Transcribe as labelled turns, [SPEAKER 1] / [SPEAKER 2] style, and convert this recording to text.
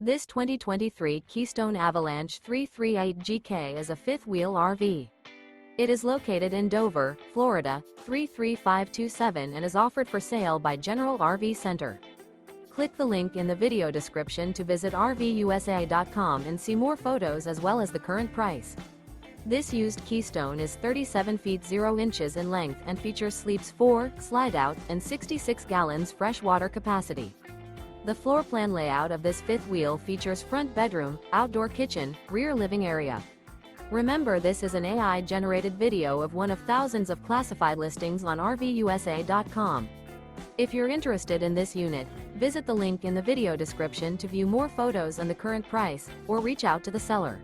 [SPEAKER 1] This 2023 Keystone Avalanche 338GK is a fifth-wheel RV. It is located in Dover, Florida, 33527 and is offered for sale by General RV Center. Click the link in the video description to visit RVUSA.com and see more photos as well as the current price. This used Keystone is 37 feet 0 inches in length and features sleeps 4, Slideout, and 66 gallons fresh water capacity. The floor plan layout of this fifth wheel features front bedroom, outdoor kitchen, rear living area. Remember, this is an AI-generated video of one of thousands of classified listings on RVUSA.com. If you're interested in this unit, visit the link in the video description to view more photos and the current price, or reach out to the seller.